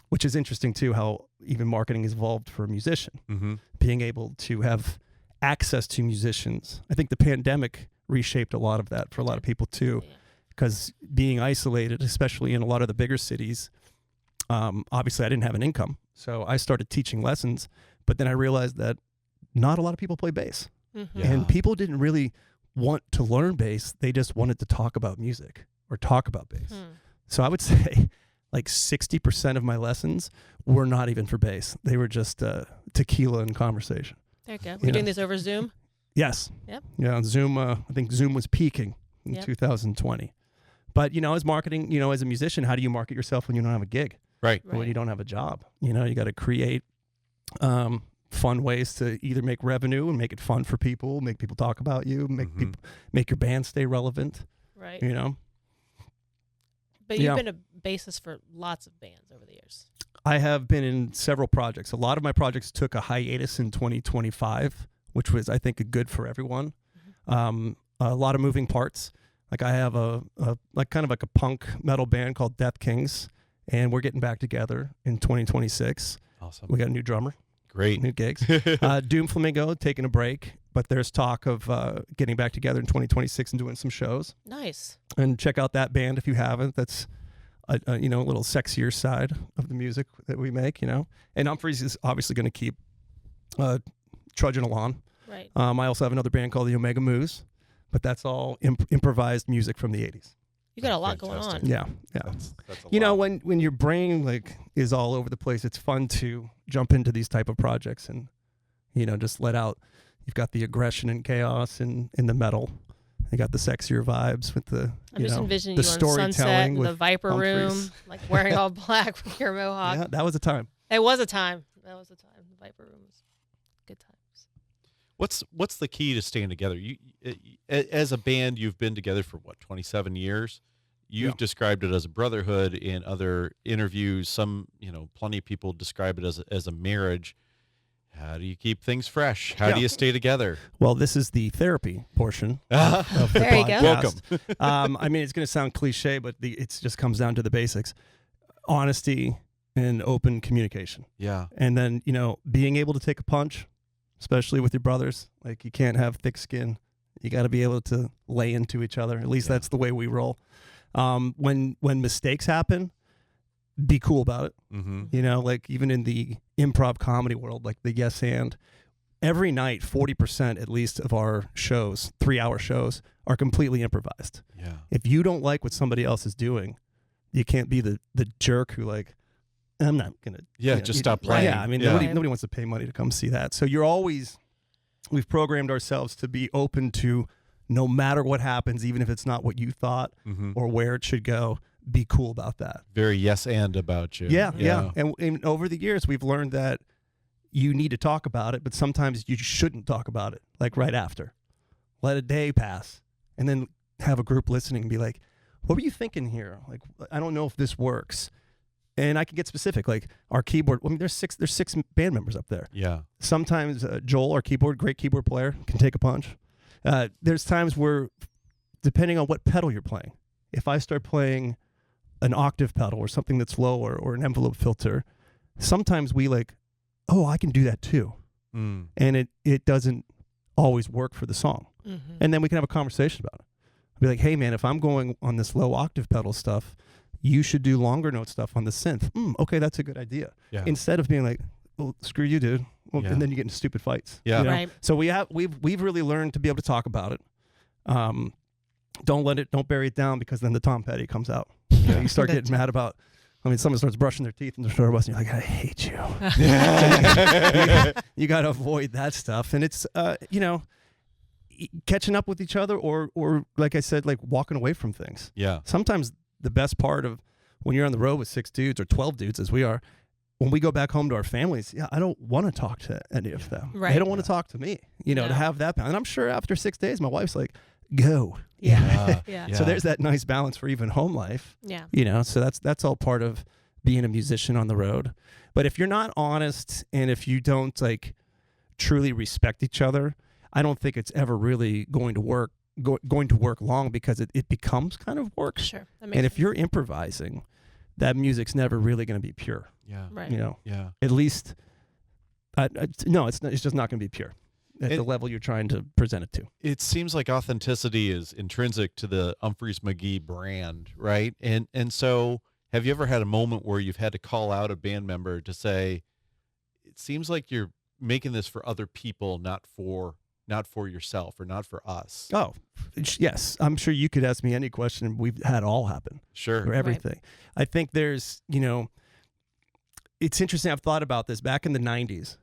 [SPEAKER 4] which is interesting too, how even marketing has evolved for a musician. Being able to have access to musicians. I think the pandemic reshaped a lot of that for a lot of people too, because being isolated, especially in a lot of the bigger cities, obviously I didn't have an income. So I started teaching lessons, but then I realized that not a lot of people play bass. And people didn't really want to learn bass. They just wanted to talk about music or talk about bass. So I would say like 60% of my lessons were not even for bass. They were just tequila and conversation.
[SPEAKER 2] There you go. We're doing this over Zoom?
[SPEAKER 4] Yes.
[SPEAKER 2] Yep.
[SPEAKER 4] Yeah, Zoom, I think Zoom was peaking in 2020. But, as marketing, as a musician, how do you market yourself when you don't have a gig?
[SPEAKER 3] Right.
[SPEAKER 4] when you don't have a job. You know, you got to create fun ways to either make revenue and make it fun for people, make people talk about you, make your band stay relevant.
[SPEAKER 2] Right.
[SPEAKER 4] You know.
[SPEAKER 2] But you've been a bassist for lots of bands over the years.
[SPEAKER 4] I have been in several projects. A lot of my projects took a hiatus in 2025, which was, I think, good for everyone. A lot of moving parts. Like I have a kind of like a punk metal band called Death Kings, and we're getting back together in 2026.
[SPEAKER 3] Awesome.
[SPEAKER 4] We got a new drummer.
[SPEAKER 3] Great.
[SPEAKER 4] New gigs. Doom Flamingo taking a break, but there's talk of getting back together in 2026 and doing some shows.
[SPEAKER 2] Nice.
[SPEAKER 4] And check out that band if you haven't. That's a little sexier side of the music that we make, you know. And Umphrey's is obviously going to keep trudging along.
[SPEAKER 2] Right.
[SPEAKER 4] I also have another band called the Omega Moose, but that's all improvised music from the 80s.
[SPEAKER 2] You got a lot going on.
[SPEAKER 4] Yeah.
[SPEAKER 3] That's a
[SPEAKER 4] You know,
[SPEAKER 3] lot.
[SPEAKER 4] when your brain like is all over the place, it's fun to jump into these type of projects and, you know, just let out. You've got the aggression and chaos in the metal. You got the sexier vibes with the
[SPEAKER 2] I'm just envisioning
[SPEAKER 4] the
[SPEAKER 2] you on Sunset
[SPEAKER 4] storytelling
[SPEAKER 2] in the
[SPEAKER 4] with
[SPEAKER 2] Viper
[SPEAKER 4] Umphrey's.
[SPEAKER 2] room, like wearing all black with your mohawk.
[SPEAKER 4] Yeah, that was a time.
[SPEAKER 2] It was a time. That was a time. The Viper room was good times.
[SPEAKER 3] What's the key to staying together? You as a band, you've been together for what, 27 years? You've described it as a brotherhood in other interviews. Some, plenty of people describe it as a marriage. How do you keep things fresh? How do you stay together?
[SPEAKER 4] Well, this is the therapy portion of the
[SPEAKER 2] There you go.
[SPEAKER 4] podcast. Welcome. I mean, it's going to sound cliche, but it just comes down to the basics: honesty and open communication.
[SPEAKER 3] Yeah.
[SPEAKER 4] And then, being able to take a punch, especially with your brothers. Like, you can't have thick skin. You got to be able to lay into each other. At least that's the way we roll. When mistakes happen, be cool about it.
[SPEAKER 3] Mm-hmm.
[SPEAKER 4] Like even in the improv comedy world, like the yes and, every night 40% at least of our shows, 3-hour shows, are completely improvised.
[SPEAKER 3] Yeah.
[SPEAKER 4] If you don't like what somebody else is doing, you can't be the jerk who like, I'm not gonna.
[SPEAKER 3] Just stop playing.
[SPEAKER 4] Yeah, I mean nobody wants to pay money to come see that. So we've programmed ourselves to be open to, no matter what happens, even if it's not what you thought or where it should go, be cool about that.
[SPEAKER 3] Very yes and about you.
[SPEAKER 4] Yeah. And over the years, we've learned that you need to talk about it, but sometimes you shouldn't talk about it, like right after. Let a day pass and then have a group listening and be like, what were you thinking here? Like, I don't know if this works. And I can get specific, like our keyboard. I mean, there's six band members up there.
[SPEAKER 3] Yeah.
[SPEAKER 4] Sometimes Joel, our great keyboard player, can take a punch. There's times where, depending on what pedal you're playing, if I start playing an octave pedal or something that's lower or an envelope filter, sometimes we like, oh, I can do that too. And it doesn't always work for the song. And then we can have a conversation about it. I'll be like, hey man, if I'm going on this low octave pedal stuff, you should do longer note stuff on the synth. Okay, that's a good idea. Yeah. Instead of being like, well, screw you, dude. Well, and then you get into stupid fights.
[SPEAKER 3] Yeah.
[SPEAKER 2] Right.
[SPEAKER 4] So we've really learned to be able to talk about it. Don't bury it down, because then the Tom Petty comes out. You start getting mad about, someone starts brushing their teeth in the shuttle bus and you're like, I hate you. You got to avoid that stuff. And it's, catching up with each other or like I said, like walking away from things.
[SPEAKER 3] Yeah.
[SPEAKER 4] Sometimes the best part of when you're on the road with 6 dudes or 12 dudes as we are, when we go back home to our families, I don't want to talk to any of them.
[SPEAKER 2] Right.
[SPEAKER 4] They don't want to talk to me, to have that balance. And I'm sure after 6 days, my wife's like, go.
[SPEAKER 2] Yeah.
[SPEAKER 4] So there's that nice balance for even home life.
[SPEAKER 2] Yeah.
[SPEAKER 4] So that's all part of being a musician on the road. But if you're not honest and if you don't like truly respect each other, I don't think it's ever really going to work long, because it becomes kind of work.
[SPEAKER 2] Sure.
[SPEAKER 4] And if you're improvising, that music's never really going to be pure.
[SPEAKER 3] Yeah.
[SPEAKER 2] Right.
[SPEAKER 3] Yeah.
[SPEAKER 4] At least, no, it's just not going to be pure at the level you're trying to present it to.
[SPEAKER 3] It seems like authenticity is intrinsic to the Umphrey's McGee brand, right? And so, have you ever had a moment where you've had to call out a band member to say, it seems like you're making this for other people, not for yourself or not for us?
[SPEAKER 4] Oh, yes. I'm sure you could ask me any question. We've had all happen.
[SPEAKER 3] Sure.
[SPEAKER 4] For everything. Right. I think there's, it's interesting. I've thought about this back in the 90s.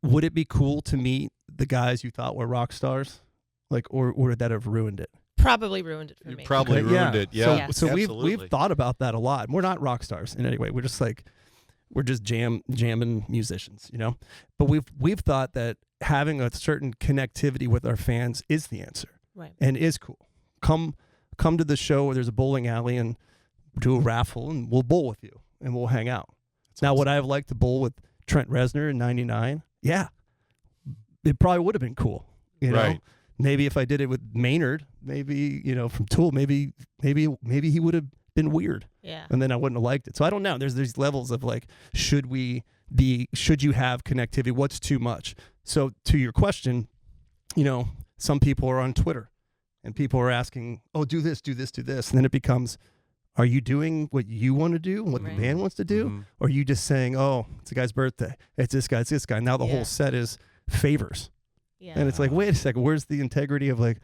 [SPEAKER 4] Would it be cool to meet the guys you thought were rock stars? Like, or would that have ruined it?
[SPEAKER 2] probably ruined it for
[SPEAKER 3] You
[SPEAKER 2] me.
[SPEAKER 3] probably ruined it. Yeah.
[SPEAKER 4] So
[SPEAKER 3] absolutely.
[SPEAKER 4] we've thought about that a lot. We're not rock stars in any way. We're just like we're just jamming musicians, you know. But we've thought that having a certain connectivity with our fans is the answer,
[SPEAKER 2] Right.
[SPEAKER 4] and is cool. Come to the show where there's a bowling alley and do a raffle, and we'll bowl with you and we'll hang out.
[SPEAKER 3] That's
[SPEAKER 4] Now,
[SPEAKER 3] awesome.
[SPEAKER 4] would I have liked to bowl with Trent Reznor in '99? Yeah, it probably would have been cool. You know,
[SPEAKER 3] Right.
[SPEAKER 4] maybe if I did it with Maynard, maybe from Tool, maybe he would have been weird,
[SPEAKER 2] Yeah.
[SPEAKER 4] and then I wouldn't have liked it. So I don't know. There's these levels of like, should you have connectivity? What's too much? So to your question, some people are on Twitter, and people are asking, "Oh, do this, do this, do this," and then it becomes, are you doing what you want to do, what
[SPEAKER 2] Right.
[SPEAKER 4] the band wants to do?
[SPEAKER 3] Mhm.
[SPEAKER 4] Or are you just saying, oh, it's a guy's birthday, it's this guy, it's this guy. Now the
[SPEAKER 2] Yeah.
[SPEAKER 4] whole set is favors.
[SPEAKER 2] Yeah.
[SPEAKER 4] And it's like, wait a second, where's the integrity of like,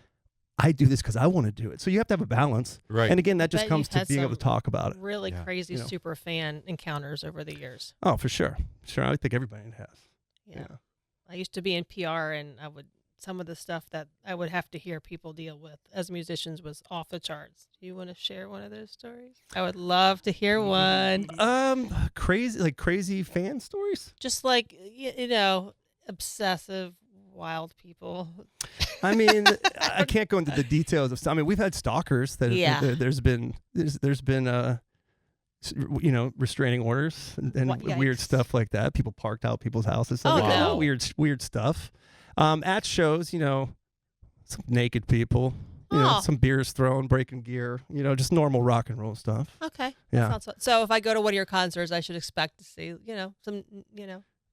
[SPEAKER 4] I do this because I want to do it. So you have to have a balance.
[SPEAKER 3] Right.
[SPEAKER 4] And again, that just
[SPEAKER 2] Bet
[SPEAKER 4] comes
[SPEAKER 2] you've
[SPEAKER 4] to
[SPEAKER 2] had
[SPEAKER 4] being able to
[SPEAKER 2] some
[SPEAKER 4] talk about it.
[SPEAKER 2] really
[SPEAKER 3] Yeah.
[SPEAKER 2] crazy
[SPEAKER 4] You know.
[SPEAKER 2] super fan encounters over the years.
[SPEAKER 4] Oh, for sure. Sure. I think everybody has.
[SPEAKER 2] Yeah.
[SPEAKER 4] Yeah.
[SPEAKER 2] I used to be in PR, and some of the stuff that I would have to hear people deal with as musicians was off the charts. Do you want to share one of those stories? I would love to hear one.
[SPEAKER 4] Crazy fan stories.
[SPEAKER 2] Just like, obsessive, wild people.
[SPEAKER 4] I mean, I can't go into the details of. I mean, we've had stalkers that.
[SPEAKER 2] Yeah.
[SPEAKER 4] There's been restraining orders and
[SPEAKER 2] What-
[SPEAKER 4] weird
[SPEAKER 2] yikes.
[SPEAKER 4] stuff like that. People parked out people's houses.
[SPEAKER 2] Oh,
[SPEAKER 4] Like,
[SPEAKER 2] no.
[SPEAKER 4] Weird stuff. At shows, some naked people.
[SPEAKER 2] Oh.
[SPEAKER 4] Some beers thrown, breaking gear. Just normal rock and roll stuff.
[SPEAKER 2] Okay.
[SPEAKER 4] Yeah.
[SPEAKER 2] That sounds so if I go to one of your concerts, I should expect to see, some,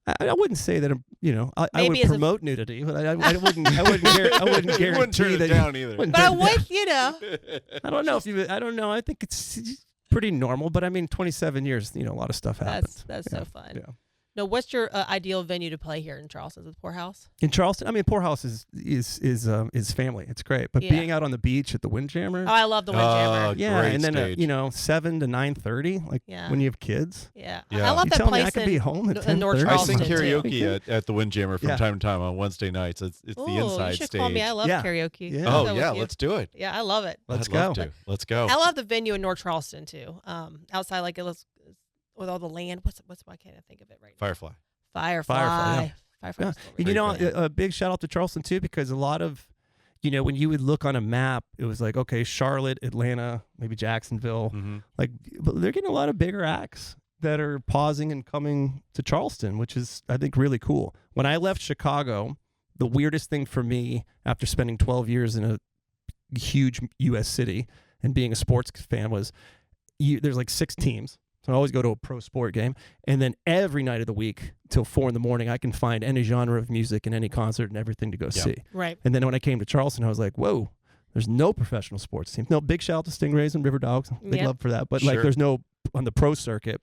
[SPEAKER 4] I wouldn't say that. I
[SPEAKER 2] Maybe
[SPEAKER 4] would
[SPEAKER 2] as a-
[SPEAKER 4] promote nudity, but I wouldn't. I wouldn't guarantee
[SPEAKER 3] You wouldn't turn it
[SPEAKER 4] that.
[SPEAKER 3] down either.
[SPEAKER 4] wouldn't
[SPEAKER 2] but
[SPEAKER 4] turn
[SPEAKER 2] I'm
[SPEAKER 4] it down.
[SPEAKER 2] with,
[SPEAKER 4] I don't know if you. I don't know. I think it's pretty normal. But I mean, 27 years. A lot of stuff happens.
[SPEAKER 2] that's
[SPEAKER 4] Yeah.
[SPEAKER 2] so fun.
[SPEAKER 4] Yeah.
[SPEAKER 2] No, what's your ideal venue to play here in Charleston? Is it the Poorhouse?
[SPEAKER 4] In Charleston, I mean, Poorhouse is family. It's great, but
[SPEAKER 2] Yeah.
[SPEAKER 4] being out on the beach at the Windjammer,
[SPEAKER 2] Oh, I love the Windjammer.
[SPEAKER 4] yeah,
[SPEAKER 3] great
[SPEAKER 4] and then
[SPEAKER 3] stage.
[SPEAKER 4] 7 to 9:30, like
[SPEAKER 2] Yeah.
[SPEAKER 4] when you have kids.
[SPEAKER 2] Yeah.
[SPEAKER 3] Yeah.
[SPEAKER 2] I love
[SPEAKER 4] You
[SPEAKER 2] that
[SPEAKER 4] tell me
[SPEAKER 2] place
[SPEAKER 4] I could be home at
[SPEAKER 2] in North
[SPEAKER 4] 10:30?
[SPEAKER 3] I sing
[SPEAKER 2] Charleston, too.
[SPEAKER 3] karaoke at the Windjammer from
[SPEAKER 4] Yeah.
[SPEAKER 3] time to time on Wednesday nights. It's
[SPEAKER 2] Ooh,
[SPEAKER 3] the inside
[SPEAKER 2] you should
[SPEAKER 3] stage.
[SPEAKER 2] call me. I love
[SPEAKER 4] Yeah.
[SPEAKER 2] karaoke.
[SPEAKER 4] Yeah.
[SPEAKER 2] I'll
[SPEAKER 3] Oh
[SPEAKER 2] go
[SPEAKER 3] yeah,
[SPEAKER 2] with you.
[SPEAKER 3] let's do it.
[SPEAKER 2] Yeah, I love it.
[SPEAKER 4] Let's
[SPEAKER 3] I'd love
[SPEAKER 4] go.
[SPEAKER 3] to. Let's go.
[SPEAKER 2] I love the venue in North Charleston too. Outside, like it was with all the land. Why can't I think of it right now?
[SPEAKER 3] Firefly.
[SPEAKER 2] Firefly.
[SPEAKER 4] Yeah.
[SPEAKER 2] Firefly.
[SPEAKER 4] Yeah.
[SPEAKER 2] was still
[SPEAKER 4] And
[SPEAKER 2] really
[SPEAKER 3] Great
[SPEAKER 2] good.
[SPEAKER 4] a big shout out to Charleston too, because a lot of, when you would look on a map, it was like, okay, Charlotte, Atlanta, maybe Jacksonville,
[SPEAKER 3] Mm-hmm.
[SPEAKER 4] but they're getting a lot of bigger acts that are pausing and coming to Charleston, which is, I think, really cool. When I left Chicago, the weirdest thing for me after spending 12 years in a huge U.S. city and being a sports fan was there's like 6 teams. So I always go to a pro sport game. And then every night of the week till 4 a.m, I can find any genre of music and any concert and everything to go see.
[SPEAKER 2] Right.
[SPEAKER 4] And then when I came to Charleston, I was like, whoa, there's no professional sports teams. No, big shout out to Stingrays and River Dogs. Big
[SPEAKER 2] Yep.
[SPEAKER 4] love for that. But
[SPEAKER 3] Sure.
[SPEAKER 4] like there's no on the pro circuit.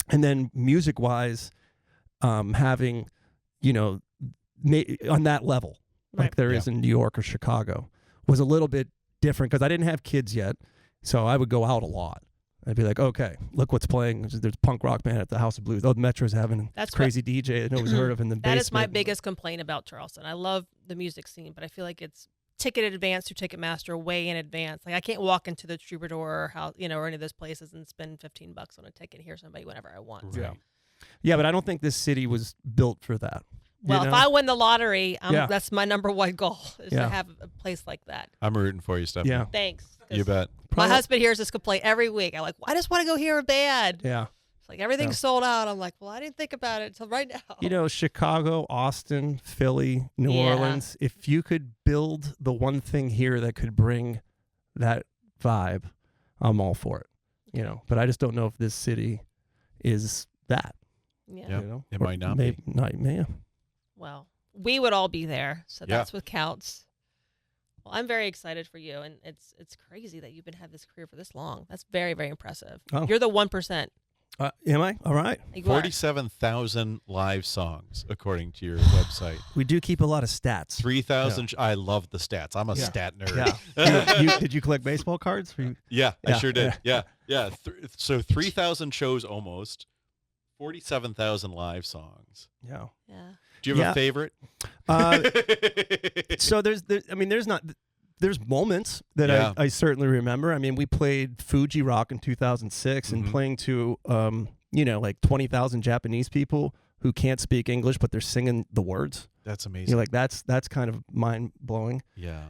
[SPEAKER 4] And then music-wise, having, on that level,
[SPEAKER 2] Right.
[SPEAKER 4] like there is in New York or Chicago, was a little bit different because I didn't have kids yet. So I would go out a lot. I'd be like, okay, look what's playing. There's punk rock band at the House of Blues. Oh, the Metro's having
[SPEAKER 2] That's
[SPEAKER 4] this crazy DJ that nobody's heard of in the basement.
[SPEAKER 2] That is my biggest complaint about Charleston. I love the music scene, but I feel like it's ticketed advance through Ticketmaster way in advance. Like I can't walk into the Troubadour or or any of those places and spend $15 on a ticket and hear somebody whenever I want.
[SPEAKER 3] Right.
[SPEAKER 4] Yeah, but I don't think this city was built for that.
[SPEAKER 2] Well, if I win the lottery,
[SPEAKER 4] Yeah.
[SPEAKER 2] that's my number one goal is
[SPEAKER 4] Yeah.
[SPEAKER 2] to have a place like that.
[SPEAKER 3] I'm rooting for you, Stephanie.
[SPEAKER 4] Yeah.
[SPEAKER 2] Thanks. 'Cause
[SPEAKER 3] You bet.
[SPEAKER 2] My husband hears this complaint every week. I'm like, I just want to go hear a band.
[SPEAKER 4] Yeah.
[SPEAKER 2] It's like everything's
[SPEAKER 4] Yeah.
[SPEAKER 2] sold out. I'm like, well, I didn't think about it until right now.
[SPEAKER 4] Chicago, Austin, Philly, New
[SPEAKER 2] Yeah.
[SPEAKER 4] Orleans, if you could build the one thing here that could bring that vibe, I'm all for it. But I just don't know if this city is that.
[SPEAKER 2] Yeah.
[SPEAKER 3] Yeah. It
[SPEAKER 4] Or
[SPEAKER 3] might not
[SPEAKER 4] maybe,
[SPEAKER 3] be.
[SPEAKER 4] Not, yeah.
[SPEAKER 2] Well, we would all be there, so
[SPEAKER 3] Yeah.
[SPEAKER 2] that's what counts. Well, I'm very excited for you, and it's crazy that you've been having this career for this long. That's very, very impressive.
[SPEAKER 4] Oh.
[SPEAKER 2] You're the 1%.
[SPEAKER 4] Am I? All right.
[SPEAKER 2] You are.
[SPEAKER 3] 47,000 live songs according to your website.
[SPEAKER 4] We do keep a lot of stats.
[SPEAKER 3] 3,000. I love the stats. I'm a
[SPEAKER 4] Yeah.
[SPEAKER 3] stat nerd.
[SPEAKER 4] Yeah. Did you collect baseball cards?
[SPEAKER 3] Yeah, I
[SPEAKER 4] Yeah,
[SPEAKER 3] sure did. Yeah. So 3,000 shows almost. 47,000 live songs.
[SPEAKER 4] Yeah.
[SPEAKER 2] Yeah.
[SPEAKER 3] Do you have
[SPEAKER 4] Yeah.
[SPEAKER 3] a favorite?
[SPEAKER 4] So there's not there's moments that
[SPEAKER 3] Yeah.
[SPEAKER 4] I certainly remember. I mean, we played Fuji Rock in 2006 and playing to, like 20,000 Japanese people who can't speak English, but they're singing the words.
[SPEAKER 3] That's amazing.
[SPEAKER 4] You're like, that's kind of mind blowing.
[SPEAKER 3] Yeah.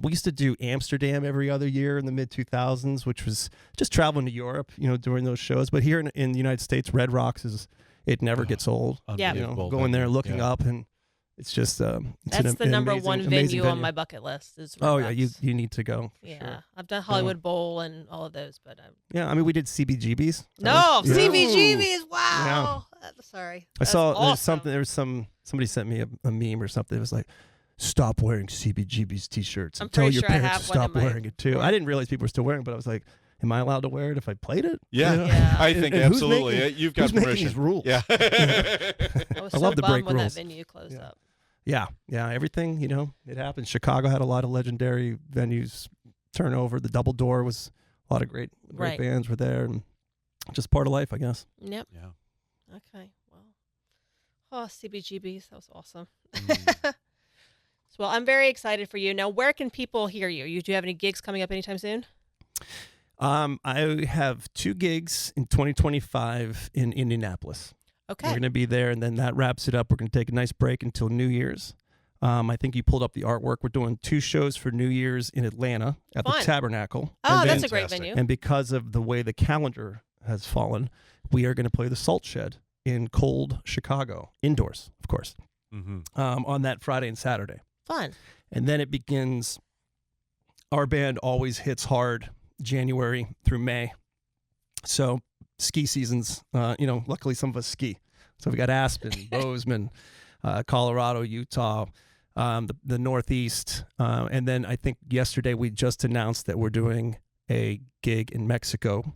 [SPEAKER 4] We used to do Amsterdam every other year in the mid 2000s, which was just traveling to Europe, during those shows. But here in the United States, Red Rocks it never gets old.
[SPEAKER 2] Yeah.
[SPEAKER 4] Going there, looking up, and it's just
[SPEAKER 2] that's the number one venue on my bucket list. Is Red Rocks.
[SPEAKER 4] Yeah, you need to go.
[SPEAKER 2] Yeah,
[SPEAKER 4] sure.
[SPEAKER 2] I've done Hollywood Bowl and all of those, but
[SPEAKER 4] yeah, I mean, we did CBGB's.
[SPEAKER 2] CBGB's. Wow. Sorry.
[SPEAKER 4] I saw
[SPEAKER 2] awesome.
[SPEAKER 4] somebody sent me a meme or something. It was like, stop wearing CBGB's t-shirts and tell
[SPEAKER 2] pretty
[SPEAKER 4] your
[SPEAKER 2] sure I
[SPEAKER 4] parents
[SPEAKER 2] have
[SPEAKER 4] to
[SPEAKER 2] one
[SPEAKER 4] stop
[SPEAKER 2] in my
[SPEAKER 4] wearing it too. I didn't realize people were still wearing it, but I was like, am I allowed to wear it if I played it?
[SPEAKER 3] Yeah.
[SPEAKER 2] Yeah.
[SPEAKER 3] I think
[SPEAKER 4] And who's
[SPEAKER 3] absolutely.
[SPEAKER 4] making-
[SPEAKER 3] You've got
[SPEAKER 4] who's making
[SPEAKER 3] permission.
[SPEAKER 4] these rules?
[SPEAKER 3] Yeah.
[SPEAKER 2] I was
[SPEAKER 4] I
[SPEAKER 2] so
[SPEAKER 4] love to
[SPEAKER 2] bummed
[SPEAKER 4] break
[SPEAKER 2] when
[SPEAKER 4] rules.
[SPEAKER 2] that venue closed up.
[SPEAKER 4] Yeah, everything, it happens. Chicago had a lot of legendary venues turn over. The Double Door was a lot of great
[SPEAKER 2] Right.
[SPEAKER 4] bands were there, and just part of life, I guess.
[SPEAKER 2] Yep.
[SPEAKER 3] Yeah.
[SPEAKER 2] Okay. Well, CBGB's. That was awesome.
[SPEAKER 3] Mm.
[SPEAKER 2] Well, I'm very excited for you. Now, where can people hear you? Do you have any gigs coming up anytime soon?
[SPEAKER 4] I have 2 gigs in 2025 in Indianapolis.
[SPEAKER 2] Okay.
[SPEAKER 4] We're going to be there, and then that wraps it up. We're going to take a nice break until New Year's. I think you pulled up the artwork. We're doing 2 shows for New Year's in Atlanta at the
[SPEAKER 2] Fun.
[SPEAKER 4] Tabernacle.
[SPEAKER 2] Oh,
[SPEAKER 4] And
[SPEAKER 2] that's
[SPEAKER 4] then-
[SPEAKER 2] a great
[SPEAKER 3] Fantastic.
[SPEAKER 2] venue.
[SPEAKER 4] And because of the way the calendar has fallen, we are going to play the Salt Shed in cold Chicago, indoors, of course, on that Friday and Saturday.
[SPEAKER 2] Fun.
[SPEAKER 4] And then it begins. Our band always hits hard January through May. So ski seasons, luckily some of us ski. So we got Aspen, Bozeman, Colorado, Utah, the Northeast. And then I think yesterday we just announced that we're doing a gig in Mexico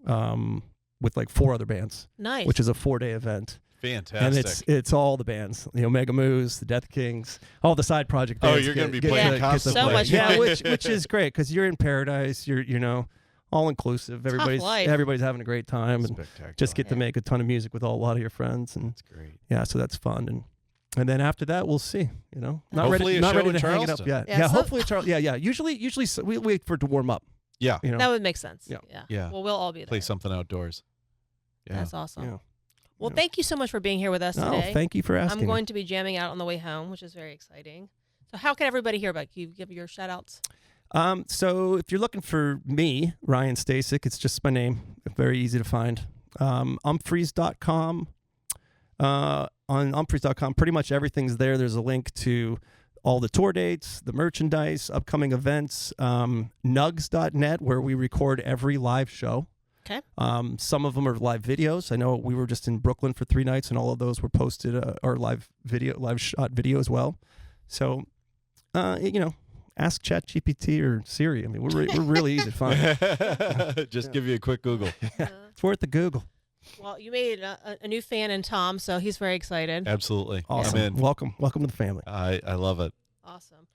[SPEAKER 4] with like 4 other bands,
[SPEAKER 2] Nice.
[SPEAKER 4] which is a 4-day event.
[SPEAKER 3] Fantastic.
[SPEAKER 4] And it's all the bands, the Omega Moose, the Death Kings, all the side project bands.
[SPEAKER 3] Oh, you're going to be playing
[SPEAKER 2] Yeah.
[SPEAKER 3] constantly.
[SPEAKER 2] So much
[SPEAKER 4] Yeah,
[SPEAKER 2] fun.
[SPEAKER 4] which is great because you're in paradise. You're all inclusive.
[SPEAKER 2] life.
[SPEAKER 4] Everybody's having a great time and
[SPEAKER 3] Spectacular.
[SPEAKER 4] just get to
[SPEAKER 2] Yeah.
[SPEAKER 4] make a ton of music with a lot of your friends, and
[SPEAKER 3] That's great.
[SPEAKER 4] yeah, so that's fun. And then after that, we'll see. Not
[SPEAKER 3] Hopefully
[SPEAKER 4] ready,
[SPEAKER 3] a
[SPEAKER 4] not
[SPEAKER 3] show
[SPEAKER 4] ready
[SPEAKER 3] in
[SPEAKER 4] to hang it up
[SPEAKER 3] Charleston.
[SPEAKER 4] yet.
[SPEAKER 2] Yeah,
[SPEAKER 4] Yeah,
[SPEAKER 2] so-
[SPEAKER 4] hopefully Charleston. Yeah. Usually we wait for it to warm up.
[SPEAKER 3] Yeah.
[SPEAKER 2] That would make sense.
[SPEAKER 4] Yeah.
[SPEAKER 3] Yeah.
[SPEAKER 2] Well, we'll all be there.
[SPEAKER 3] Play something outdoors. Yeah.
[SPEAKER 2] That's awesome.
[SPEAKER 4] Yeah.
[SPEAKER 2] Well,
[SPEAKER 4] Yeah.
[SPEAKER 2] thank you so much for being here with us
[SPEAKER 4] Oh,
[SPEAKER 2] today.
[SPEAKER 4] thank you for asking.
[SPEAKER 2] I'm going to be jamming out on the way home, which is very exciting. So how can everybody hear about you? Give your shout outs.
[SPEAKER 4] So if you're looking for me, Ryan Stasik, it's just my name. Very easy to find. Umpphreys.com. On umpphreys.com, pretty much everything's there. There's a link to all the tour dates, the merchandise, upcoming events, nugs.net, where we record every live show.
[SPEAKER 2] Okay.
[SPEAKER 4] Some of them are live videos. I know we were just in Brooklyn for 3 nights, and all of those were posted, or live shot video as well. So, ask ChatGPT or Siri. I mean, we're really easy to find.
[SPEAKER 3] Just give you a quick Google.
[SPEAKER 4] It's worth the Google.
[SPEAKER 2] Well, you made a new fan in Tom, so he's very excited.
[SPEAKER 3] Absolutely.
[SPEAKER 4] Awesome.
[SPEAKER 3] I'm in.
[SPEAKER 4] Welcome to the family.
[SPEAKER 3] I love it.
[SPEAKER 2] Awesome.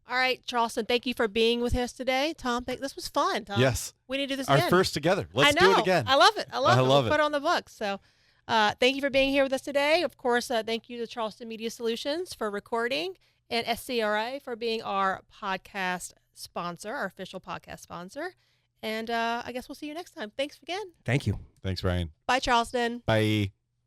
[SPEAKER 2] All right, Charleston, thank you for being with us today. Tom, this was fun. Tom.
[SPEAKER 3] Yes.
[SPEAKER 2] We need to do this
[SPEAKER 3] Our
[SPEAKER 2] again.
[SPEAKER 3] first together. Let's
[SPEAKER 2] I know.
[SPEAKER 3] do it again.
[SPEAKER 2] I love it. I love it.
[SPEAKER 3] love
[SPEAKER 2] We'll
[SPEAKER 3] it.
[SPEAKER 2] put it on the books. So thank you for being here with us today. Of course, thank you to Charleston Media Solutions for recording and SCRA for being our podcast sponsor, our official podcast sponsor. And I guess we'll see you next time. Thanks again.
[SPEAKER 4] Thank you.
[SPEAKER 3] Thanks, Ryan.
[SPEAKER 2] Bye, Charleston.
[SPEAKER 3] Bye.